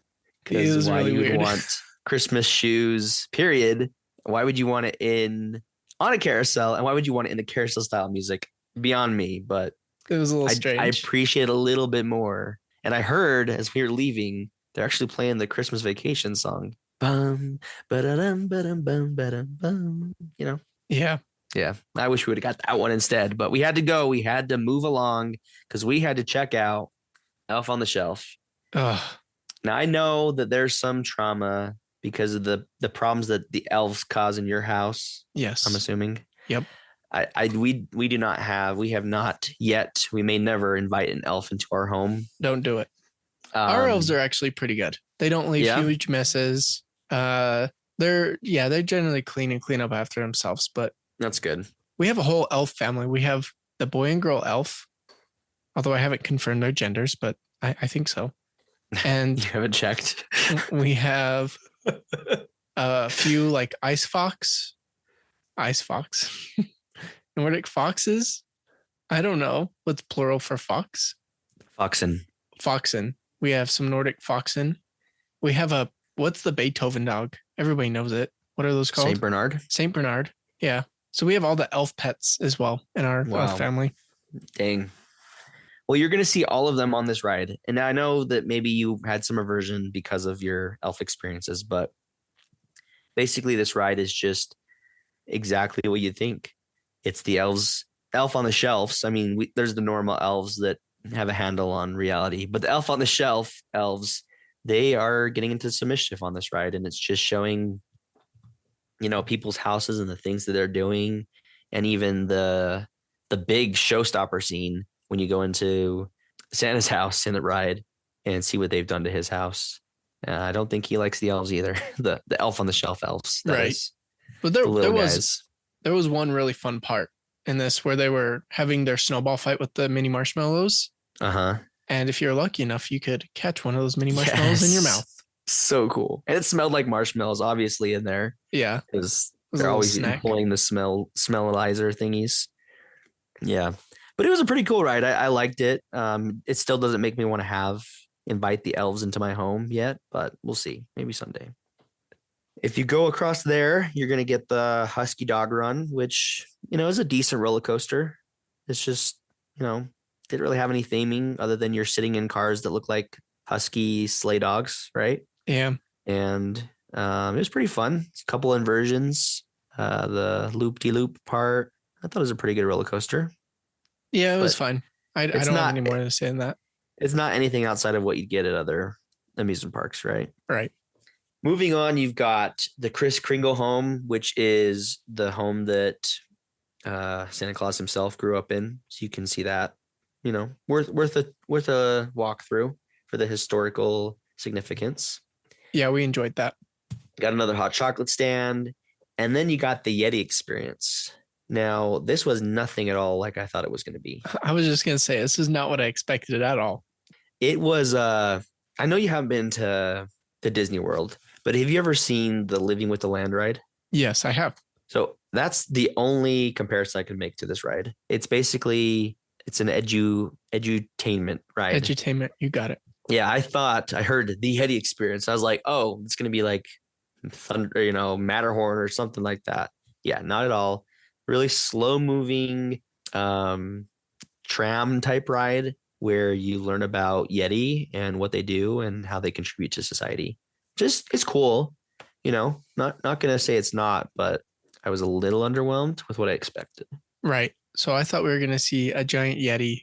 It was Because why really you would weird. want Christmas shoes, period. Why would you want it on a carousel? And why would you want it in the carousel style music? Beyond me, but It was a little I strange. appreciate a little bit more. And I heard as we were leaving, they're actually playing the Christmas Vacation song. Bum, ba-da-dum, ba-dum, bum, ba-dum, bum. You know? Yeah. Yeah. I wish we would have got that one instead, but we had to go. We had to move along because we had to check out Elf on the Shelf. Ugh. Now I know that there's some trauma because of the problems that the elves cause in your house. Yes. I'm assuming. Yep. We do not have. We have not yet. We may never invite an elf into our home. Don't do it. Our elves are actually pretty good. They don't leave Yeah? huge messes. They're generally clean and clean up after themselves. But That's good. we have a whole elf family. We have the boy and girl elf, although I haven't confirmed their genders, but I think so. And You haven't checked. we have a few like ice fox, Nordic foxes. I don't know what's plural for fox. Foxen. Foxen. We have some Nordic foxen. We have what's the Beethoven dog? Everybody knows it. What are those called? Saint Bernard. Saint Bernard. Yeah. So we have all the elf pets as well in our Wow. family. Dang. Well, you're going to see all of them on this ride. And I know that maybe you had some aversion because of your elf experiences, but basically this ride is just exactly what you think. It's the elf on the shelves. I mean, there's the normal elves that have a handle on reality, but the elf on the shelf elves, they are getting into some mischief on this ride. And it's just showing, people's houses and the things that they're doing. And even the big showstopper scene when you go into Santa's house in the ride and see what they've done to his house. I don't think he likes the elves either. The elf on the shelf elves. that Right. is, But the there little was guys. there was one really fun part in this where they were having their snowball fight with the mini marshmallows. Uh-huh. And if you're lucky enough, you could catch one of those mini marshmallows in your Yes. mouth. So cool. And it smelled like marshmallows, obviously, in there. Yeah. Because was a they're little always snack. pulling the smellizer thingies. Yeah. But it was a pretty cool ride. I liked it. It still doesn't make me want to invite the elves into my home yet, but we'll see. Maybe someday. If you go across there, you're going to get the Husky Dog Run, which, is a decent roller coaster. It's just, didn't really have any theming other than you're sitting in cars that look like husky sleigh dogs, right? Yeah. And it was pretty fun. It's a couple inversions. The loop-de-loop part, I thought it was a pretty good roller coaster. Yeah, it was But fine. I it's don't have not- any more to say than that. It's not anything outside of what you'd get at other amusement parks, right? Right. Moving on, you've got the Kris Kringle home, which is the home that Santa Claus himself grew up in. So you can see that, worth a walk through for the historical significance. Yeah, we enjoyed that. Got another hot chocolate stand, and then you got the Yeti experience. Now, this was nothing at all like I thought it was going to be. I was just gonna say this is not what I expected at all. It was I know you haven't been to Disney World, but have you ever seen the Living with the Land ride? Yes, I have. So that's the only comparison I can make to this ride. It's basically an edutainment ride. Edutainment, you got it. Yeah, I heard the Yeti experience. I was like, oh, it's gonna be like Thunder, Matterhorn or something like that. Yeah, not at all. really slow moving tram type ride where you learn about Yeti and what they do and how they contribute to society. Just it's cool, not gonna say it's not, but I was a little underwhelmed with what I expected. Right. So I thought we were gonna see a giant Yeti,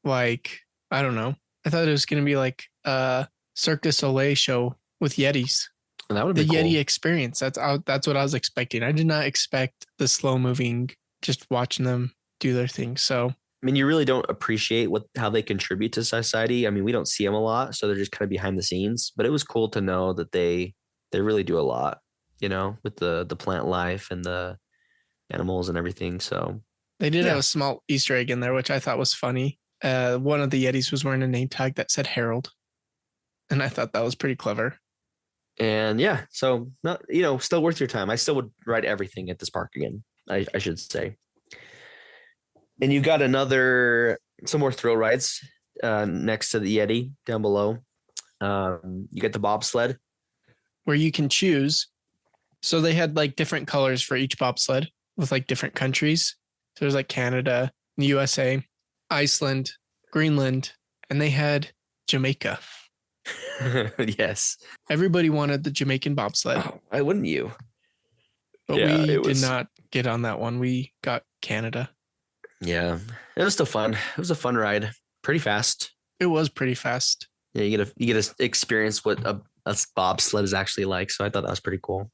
like I don't know. I thought it was gonna be like a Cirque du Soleil show with Yetis. And that would The be cool. Yeti experience. That's what I was expecting. I did not expect the slow moving, just watching them do their thing. So I mean, you really don't appreciate how they contribute to society. I mean, we don't see them a lot, so they're just kind of behind the scenes. But it was cool to know that they really do a lot, with the plant life and the animals and everything. So they did Yeah. have a small Easter egg in there, which I thought was funny. One of the Yetis was wearing a name tag that said Harold, and I thought that was pretty clever. And yeah, so not still worth your time. I still would ride everything at this park again. I should say. And you got some more thrill rides next to the Yeti down below. You get the bobsled. Where you can choose. So they had like different colors for each bobsled with like different countries. So there's like Canada, the USA, Iceland, Greenland, and they had Jamaica. Yes. Everybody wanted the Jamaican bobsled, Oh, why wouldn't you? but Yeah, we it did was- not get on that one. We got Canada. Yeah, it was still fun. It was a fun ride. Pretty fast. It was pretty fast. Yeah, you get to experience what a bobsled is actually like. So I thought that was pretty cool.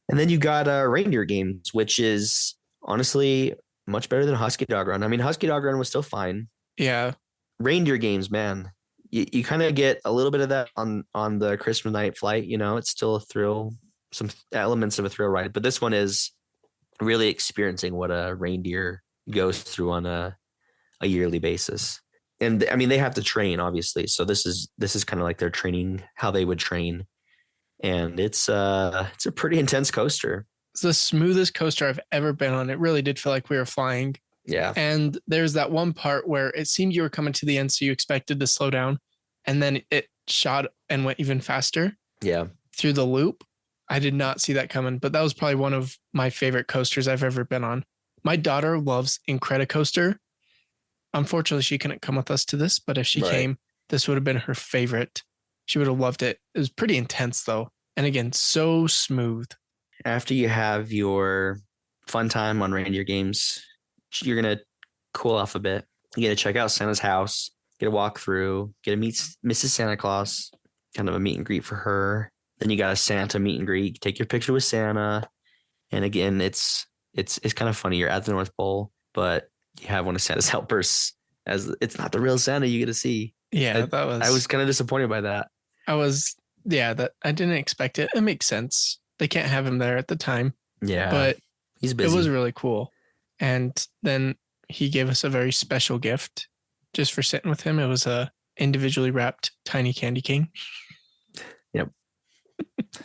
And then you got reindeer games, which is honestly much better than Husky Dog Run. I mean, Husky Dog Run was still fine. Yeah. Reindeer games, man, you kind of get a little bit of that on the Christmas night flight. It's still a thrill, some elements of a thrill ride, but this one is really experiencing what a reindeer goes through on a yearly basis. And I mean, they have to train, obviously. So this is kind of like their training, how they would train. And it's a pretty intense coaster. It's the smoothest coaster I've ever been on. It really did feel like we were flying. Yeah. And there's that one part where it seemed you were coming to the end, so you expected to slow down. And then it shot and went even faster Yeah. through the loop. I did not see that coming, but that was probably one of my favorite coasters I've ever been on. My daughter loves Incredicoaster. Unfortunately, she couldn't come with us to this, but if she Right. came, this would have been her favorite. She would have loved it. It was pretty intense though. And again, so smooth. After you have your fun time on reindeer games, you're going to cool off a bit. You get to check out Santa's house, get a walk through, get to meet Mrs. Santa Claus, kind of a meet and greet for her. Then you got a Santa meet and greet, take your picture with Santa. And again, it's kind of funny. You're at the North Pole, but you have one of Santa's helpers as it's not the real Santa you get to see. Yeah, I was kind of disappointed by that. that I didn't expect it. It makes sense. They can't have him there at the time, Yeah. but he's busy. it was really cool. And then he gave us a very special gift just for sitting with him. It was a individually wrapped tiny candy cane.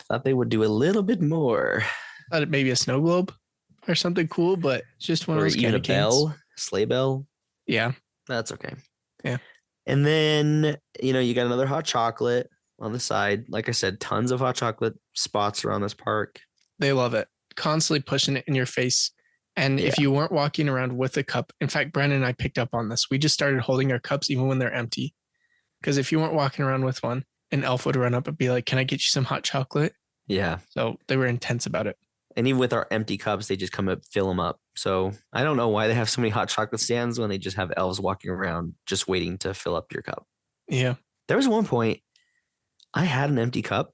Thought they would do a little bit more. Thought it maybe a snow globe or something cool, but it's just one of Or those even candy a canes. bell, sleigh bell. Yeah. That's okay. Yeah. And then, you got another hot chocolate on the side. Like I said, tons of hot chocolate spots around this park. They love it. Constantly pushing it in your face. And if Yeah. you weren't walking around with a cup, in fact, Brandon and I picked up on this. We just started holding our cups even when they're empty. Because if you weren't walking around with one, an elf would run up and be like, "Can I get you some hot chocolate?" Yeah. So they were intense about it. And even with our empty cups, they just come up, fill them up. So I don't know why they have so many hot chocolate stands when they just have elves walking around just waiting to fill up your cup. Yeah. There was one point I had an empty cup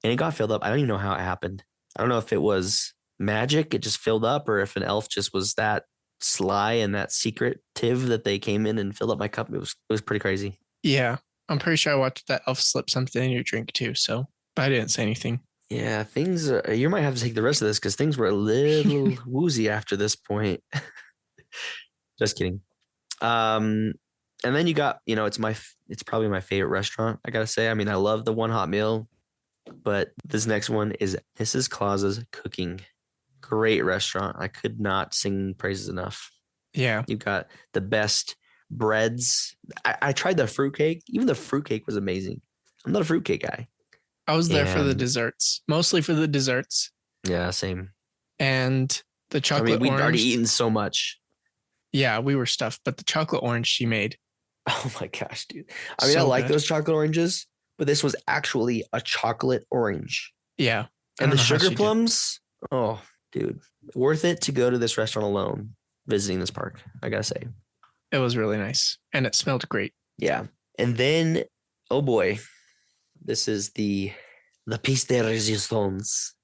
and it got filled up. I don't even know how it happened. I don't know if it was magic, it just filled up, or if an elf just was that sly and that secretive that they came in and filled up my cup. It was pretty crazy. Yeah. I'm pretty sure I watched that elf slip something in your drink too. So, but I didn't say anything. Yeah, things you might have to take the rest of this because things were a little woozy after this point. Just kidding. And then you got, it's probably my favorite restaurant, I gotta say. I mean, I love the one hot meal, but this next one is Mrs. Claus's Cooking. Great restaurant. I could not sing praises enough. Yeah. You got the best breads. I tried the fruitcake. Even the fruitcake was amazing. I'm not a fruitcake guy. I was there for the And- desserts, mostly for the desserts. Yeah, same. And The I chocolate mean, we'd already orange. eaten so much. Yeah, we were stuffed, but the chocolate orange she made, Oh my gosh, dude. I mean, I so like good. those chocolate oranges, but this was actually a chocolate orange. Yeah. I And don't the know how sugar she did. plums, oh, dude, worth it to go to this restaurant alone, visiting this park, I gotta say. It was really nice. And it smelled great. Yeah. And then, oh boy, this is the piece de resistance.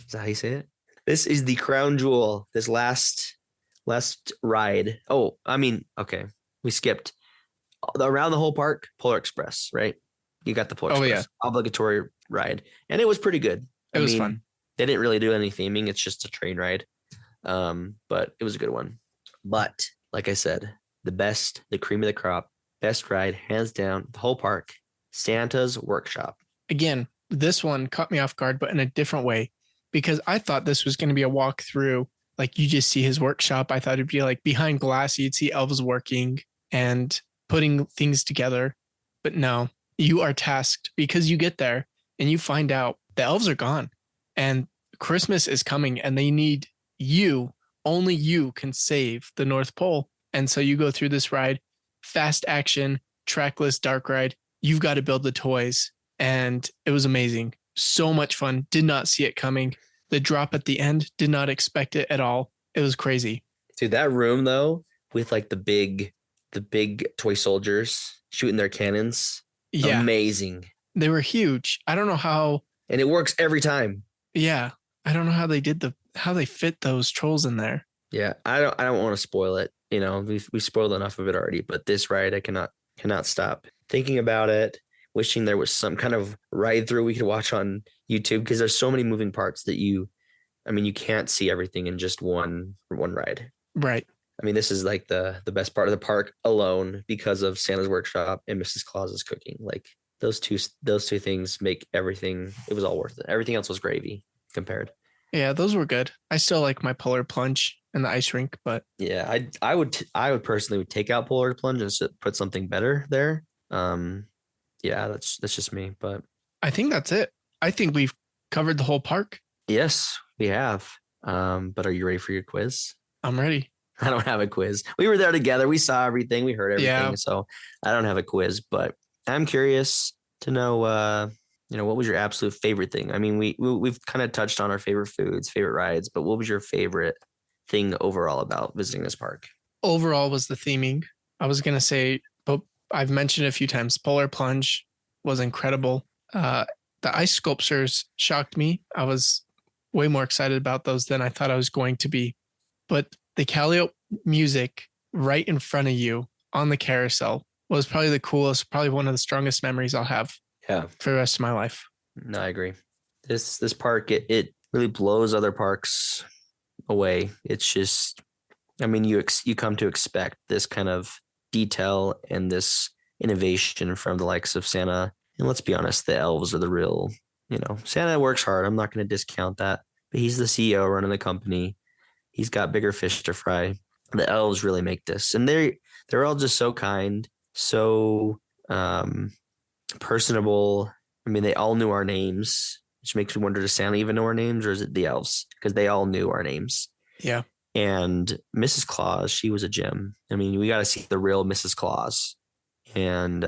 Is that how you say it? This is the crown jewel. This last ride. Oh, I mean, okay, we skipped around the whole park. Polar Express, right? You got the Polar Oh, Express obligatory ride, and it was pretty good. It was fun. They didn't really do any theming. It's just a train ride, but it was a good one. But like I said, the best, the cream of the crop, best ride, hands down, the whole park. Santa's Workshop. Again, this one caught me off guard, but in a different way, because I thought this was going to be a walk through. Like you just see his workshop. I thought it'd be like behind glass. You'd see elves working and putting things together. But no, you are tasked because you get there and you find out the elves are gone and Christmas is coming and they need you. Only you can save the North Pole. And so you go through this ride, fast action, trackless dark ride. You've got to build the toys. And it was amazing. So much fun. Did not see it coming. The drop at the end, did not expect it at all. It was crazy. Dude, that room though, with like the big toy soldiers shooting their cannons. Yeah. Amazing. They were huge. I don't know how. And it works every time. Yeah. I don't know how they did how they fit those trolls in there. Yeah. I don't want to spoil it. You know, we've spoiled enough of it already, but this ride I cannot stop thinking about it, wishing there was some kind of ride through we could watch on YouTube, because there's so many moving parts that you can't see everything in just one ride. Right. I mean, this is like the best part of the park alone because of Santa's Workshop and Mrs. Claus's cooking. Like those two things make everything. It was all worth it. Everything else was gravy compared. Yeah, those were good. I still like my polar plunge and the ice rink, but yeah, I would personally take out Polar Plunge and put something better there. Yeah, that's just me, but I think that's it. I think we've covered the whole park. yes, we have. But are you ready for your quiz? I'm ready. I don't have a quiz. We were there together. We saw everything. We heard everything. Yeah. So I don't have a quiz, but I'm curious to know, what was your absolute favorite thing? I mean, we've kind of touched on our favorite foods, favorite rides, but what was your favorite thing overall about visiting this park? Overall was the theming. I was going to say, but I've mentioned it a few times. Polar plunge was incredible. The ice sculptures shocked me. I was way more excited about those than I thought I was going to be. But the Calliope music right in front of you on the carousel was probably the coolest, probably one of the strongest memories I'll have for the rest of my life. No, I agree. This park, it really blows other parks away. It's just, I mean, you come to expect this kind of detail and this innovation from the likes of Santa. And let's be honest, the elves are the real, Santa works hard. I'm not going to discount that, but he's the CEO running the company. He's got bigger fish to fry. The elves really make this, and they're all just so kind, so personable. I mean, they all knew our names, which makes me wonder, does Santa even know our names, or is it the elves? Because they all knew our names. Yeah. And Mrs. Claus, she was a gem. I mean, we got to see the real Mrs. Claus. And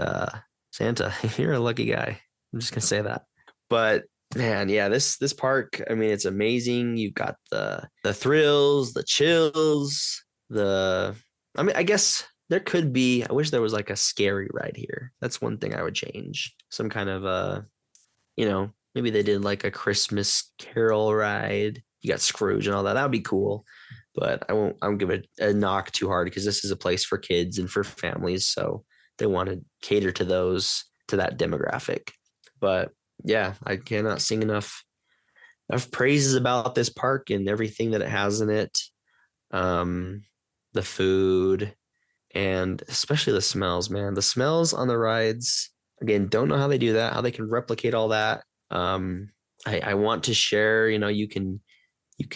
Santa, you're a lucky guy. I'm just gonna say that. But man, yeah, this park, I mean, it's amazing. You've got the thrills, the chills, I guess there could be, I wish there was like a scary ride here. That's one thing I would change. Some kind of maybe they did like a Christmas Carol ride. You got Scrooge and all that. That would be cool. But I won't give it a knock too hard, because this is a place for kids and for families. So they want to cater to that demographic. But yeah, I cannot sing enough praises about this park and everything that it has in it. The food, and especially the smells, man. The smells on the rides, again, don't know how they do that, how they can replicate all that. I want to share, you can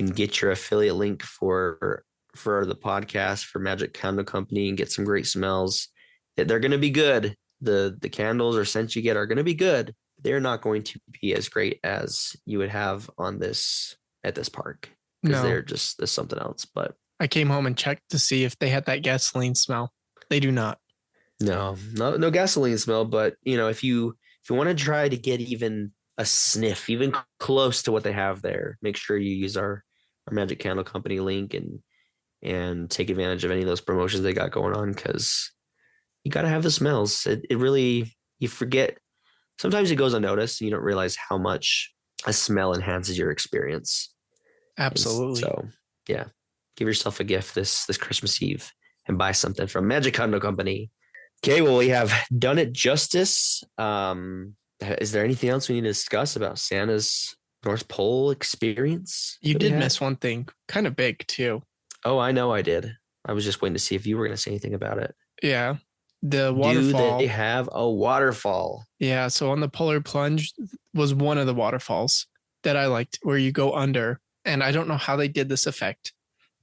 get your affiliate link for the podcast for Magic Candle Company and get some great smells. They're going to be good. The candles or scents you get are going to be good. They're not going to be as great as you would have at this park. because No. there's something else. But I came home and checked to see if they had that gasoline smell. They do not. no gasoline smell. But if you want to try to get even a sniff, even close to what they have there, make sure you use our Magic Candle Company link and take advantage of any of those promotions they got going on, because you got to have the smells. It really, you forget. Sometimes it goes unnoticed and you don't realize how much a smell enhances your experience. Absolutely. So yeah, give yourself a gift this Christmas Eve and buy something from Magic Candle Company. Okay, well, we have done it justice. Is there anything else we need to discuss about Santa's North Pole experience? You that we did had? miss one thing, kind of big too. Oh, I know I did. I was just waiting to see if you were going to say anything about it. Yeah. The Do waterfall. they have a waterfall? Yeah. So on the Polar Plunge was one of the waterfalls that I liked, where you go under. And I don't know how they did this effect,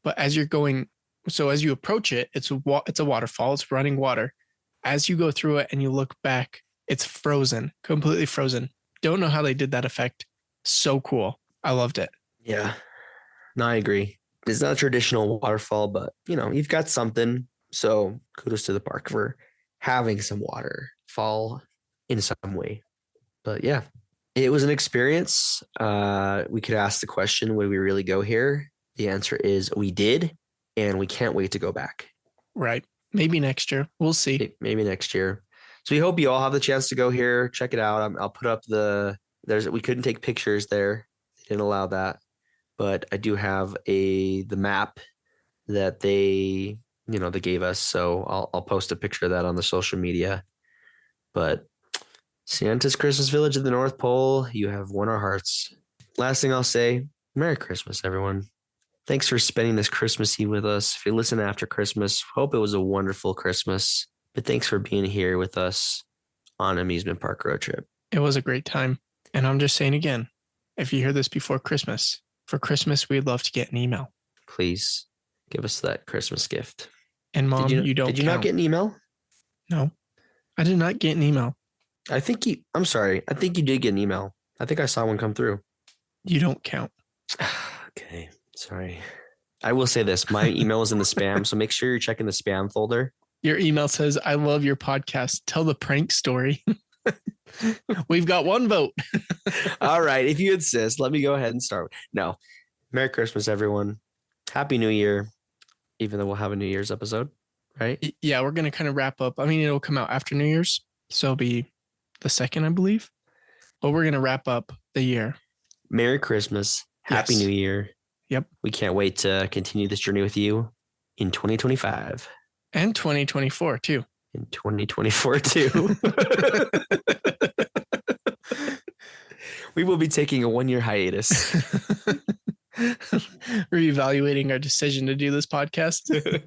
but as you're going, so as you approach it, it's a waterfall. It's running water. As you go through it and you look back, it's frozen, completely frozen. Don't know how they did that effect. So cool. I loved it. Yeah. No, I agree. It's not a traditional waterfall, but you've got something. So kudos to the park for having some water fall in some way. But yeah, it was an experience. We could ask the question, would we really go here? The answer is we did, and we can't wait to go back. Right. Maybe next year. We'll see. Maybe next year. So we hope you all have the chance to go here. Check it out. I'll put up we couldn't take pictures there. They didn't allow that. But I do have the map that they gave us. So I'll post a picture of that on the social media. But Santa's Christmas Village at the North Pole, you have won our hearts. Last thing I'll say, Merry Christmas, everyone. Thanks for spending this Christmas Eve with us. If you listen after Christmas, hope it was a wonderful Christmas. But thanks for being here with us on Amusement Park Road Trip. It was a great time. And I'm just saying again, if you hear this before Christmas, for Christmas, we'd love to get an email. Please give us that Christmas gift. And Mom, you don't Did you not count. get an email? No, I did not get an email. I'm sorry. I think you did get an email. I think I saw one come through. You don't count. Okay. Sorry. I will say this. My email is in the spam, so make sure you're checking the spam folder. Your email says, I love your podcast. Tell the prank story. We've got one vote. All right. If you insist, let me go ahead and start. No. Merry Christmas, everyone. Happy New Year, even though we'll have a New Year's episode, right? Yeah, we're going to kind of wrap up. I mean, it'll come out after New Year's. So it'll be the 2nd, I believe. But we're going to wrap up the year. Merry Christmas. Happy Yes. New Year. Yep. We can't wait to continue this journey with you in 2025. And 2024, too. In 2024, too. We will be taking a 1-year hiatus. Reevaluating our decision to do this podcast.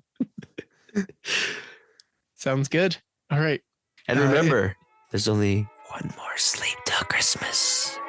Sounds good. All right. And remember, there's only one more sleep till Christmas.